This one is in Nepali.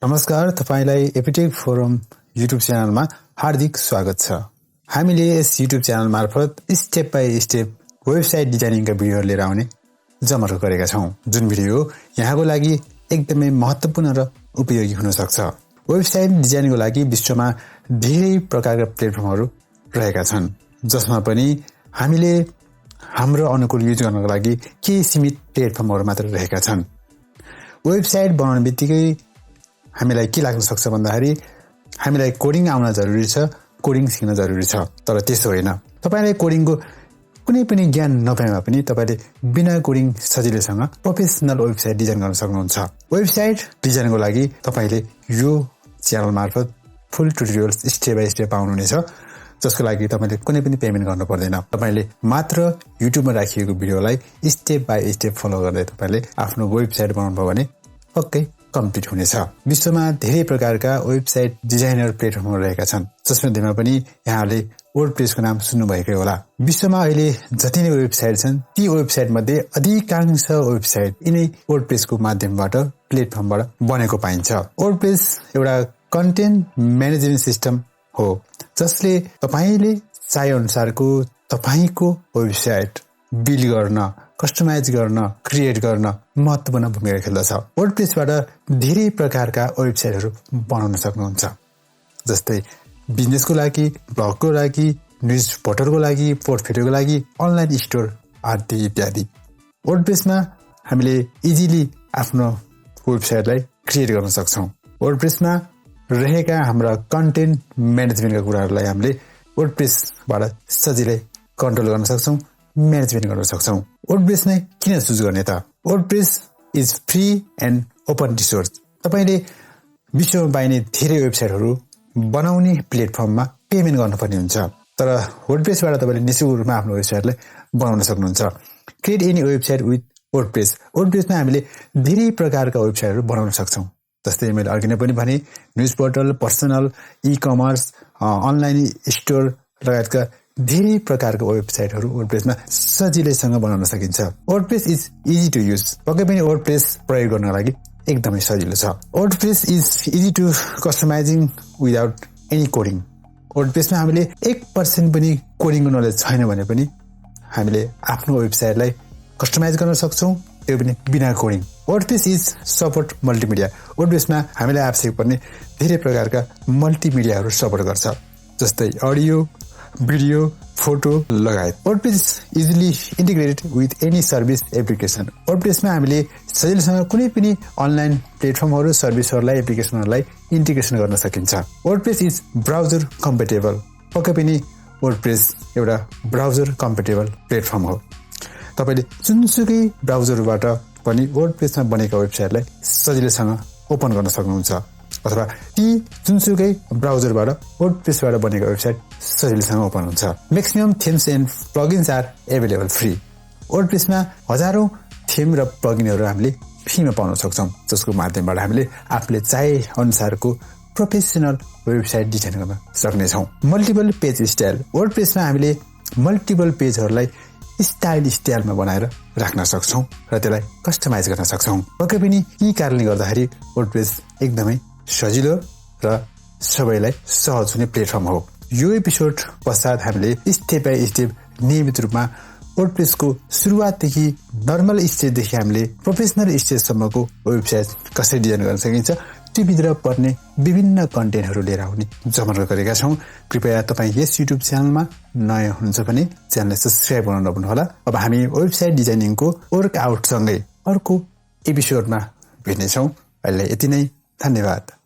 नमस्कार, तपाईलाई एपटेक फोरम युट्युब च्यानलमा हार्दिक स्वागत छ। हामीले यस युट्युब च्यानल मार्फत स्टेप बाइ स्टेप वेबसाइट डिजाइनिङका भिडियोहरू लिएर आउने जमर्को गरेका छौं, जुन भिडियो यहाँको लागि एकदमै महत्त्वपूर्ण र उपयोगी हुन सक्छ। वेबसाइट डिजाइनिङको लागि विश्वमा धेरै प्रकारका प्लेटफर्महरू रहेका छन्, जसमा पनि हामीले हाम्रो अनुकूल युज गर्नको लागि केही सीमित प्लेटफर्महरू मात्र रहेका छन्। वेबसाइट बनाउने बित्तिकै हामीलाई के लाग्न सक्छ भन्दाखेरि हामीलाई कोडिङ आउन जरुरी छ, कोडिङ सिक्न जरुरी छ। तर त्यसो होइन। तपाईलाई कोडिङको कुनै पनि ज्ञान नभएमा पनि तपाईले बिना कोडिङ सजिलैसँग प्रोफेसनल वेबसाइट डिजाइन गर्न सक्नुहुन्छ। वेबसाइट डिजाइनको लागि तपाईले यो च्यानल मार्फत फुल ट्युटोरियल्स स्टेप बाइ स्टेप पाउनुहुनेछ, जसको लागि तपाईले कुनै पनि पेमेन्ट गर्नु पर्दैन। तपाईले मात्र युट्युबमा राखिएको भिडियोलाई स्टेप बाइ स्टेप फलो गर्दै तपाईले आफ्नो वेबसाइट बनाउनु भयो भने पक्कै कम्प्लिट हुनेछ। विश्वमा धेरै प्रकारका वेबसाइट डिजाइनर प्लेटफर्महरू रहेका छन्, जसमध्येमा पनि यहाँले वर्डप्रेसको नाम सुन्नुभएकै होला। विश्वमा अहिले जति नै वेबसाइट छन्, ती वेबसाइट मध्ये अधिकांश वेबसाइट यिनै वर्डप्रेसको माध्यमबाट प्लेटफर्मबाट बनेको पाइन्छ। वर्डप्रेस एउटा कन्टेन्ट म्यानेजमेन्ट सिस्टम हो, जसले तपाईले चाहे अनुसारको तपाईको वेबसाइट बिल्ड गर्न, कस्टमाइज गर्न, क्रिएट गर्न महत्त्वपूर्ण भूमिका खेल्दछ। वर्डप्रेसबाट धेरै प्रकारका वेबसाइटहरू बनाउन सक्नुहुन्छ, जस्तै बिजनेसको लागि, ब्लगको लागि, न्युज पोर्टलको लागि, पोर्टफोलियोको लागि, अनलाइन स्टोर आदि इत्यादि। वर्डप्रेसमा हामीले इजिली आफ्नो वेबसाइटलाई क्रिएट गर्न सक्छौं। वर्डप्रेसमा रहेका हाम्रा कन्टेन्ट म्यानेजमेन्टका कुराहरूलाई हामीले वर्डप्रेसबाट सजिलै कन्ट्रोल गर्न सक्छौं, म्यानेजमेन्ट गर्न सक्छौं। वर्डप्रेस नै किन चुज गर्ने त? WordPress is free and open resource. तपाईले विश्वमा पाइने धेरै वेबसाइटहरू बनाउने प्लेटफर्ममा पेमेन्ट गर्नुपर्ने हुन्छ, तर वर्डप्रेसबाट तपाईले निशुल्क रूपमा आफ्नो वेबसाइटलाई बनाउन सक्नुहुन्छ। Create any website with WordPress. वर्डप्रेसमा हामीले धेरै प्रकारका वेबसाइटहरू बनाउन सक्छौं, जस्तै मैले अघि नै पनि भने news portal, personal, e commerce, online store लगायतका धेरै प्रकारका वेबसाइटहरू वर्डप्रेसमा सजिलैसँग बनाउन सकिन्छ। WordPress is easy to use. पक्कै पनि वर्डप्रेस प्रयोग गर्नको लागि एकदमै सजिलो छ। WordPress is easy to customising without any coding. वर्डप्रेसमा हामीले 1% पनि कोडिङको नलेज छैन भने पनि हामीले आफ्नो वेबसाइटलाई कस्टमाइज गर्न सक्छौं, त्यो पनि बिना coding. WordPress is support multimedia. वर्डप्रेसमा हामीलाई आवश्यक पर्ने धेरै प्रकारका मल्टिमिडियाहरू सपोर्ट गर्छ, जस्तै अडियो, भिडियो, फोटो लगायत। WordPress easily integrated with any service application. वर्डप्रेसमा हामीले सजिलैसँग कुनै पनि अनलाइन प्लेटफर्महरू, सर्भिसहरूलाई, एप्लिकेसनहरूलाई इन्टिग्रेसन गर्न सकिन्छ। WordPress is browser compatible. पक्कै पनि वर्डप्रेस एउटा ब्राउजर कम्पेटेबल प्लेटफर्म हो। तपाईले जुनसुकै ब्राउजरबाट पनि वर्डप्रेसमा बनेका वेबसाइटलाई सजिलैसँग ओपन गर्न सक्नुहुन्छ, अथवा ती जुनसुकै ब्राउजरबाट वर्डप्रेसबाट बनेको वेबसाइट सजिलैसँग ओपन हुन्छ। Maximum themes and plugins are available free. वर्डप्रेसमा हजारौं थीम र प्लगइनहरू हामीले फ्रीमा पाउन सक्छौं, जसको माध्यमबाट हामीले आफूले चाहे अनुसारको प्रोफेसनल वेबसाइट डिजाइन गर्न सक्नेछौं। Multiple page style. वर्डप्रेसमा हामीले मल्टिपल पेजहरूलाई स्टाइलमा बनाएर राख्न सक्छौं र त्यसलाई कस्टमाइज गर्न सक्छौं। पक्कै पनि यी कारणले गर्दाखेरि वर्डप्रेस एकदमै सजिलो र सबैलाई सहज हुने प्लेटफर्म हो। यो एपिसोड पश्चात हामीले स्टेप बाइ स्टेप नियमित रूपमा वर्डप्रेसको सुरुवातदेखि नर्मल स्टेजदेखि हामीले प्रोफेसनल स्टेजसम्मको वेबसाइट कसरी डिजाइन गर्न सकिन्छ, त्यो भित्र पर्ने विभिन्न कन्टेन्टहरू लिएर आउने जमर्को गरेका छौं। कृपया तपाईँ यस युट्युब च्यानलमा नयाँ हुनुहुन्छ भने च्यानललाई सब्स्क्राइब गर्न नभुल्नुहोला। अब हामी वेबसाइट डिजाइनिङको वर्कआउटसँगै अर्को एपिसोडमा भेट्नेछौं। अहिले यति नै, धन्यवाद।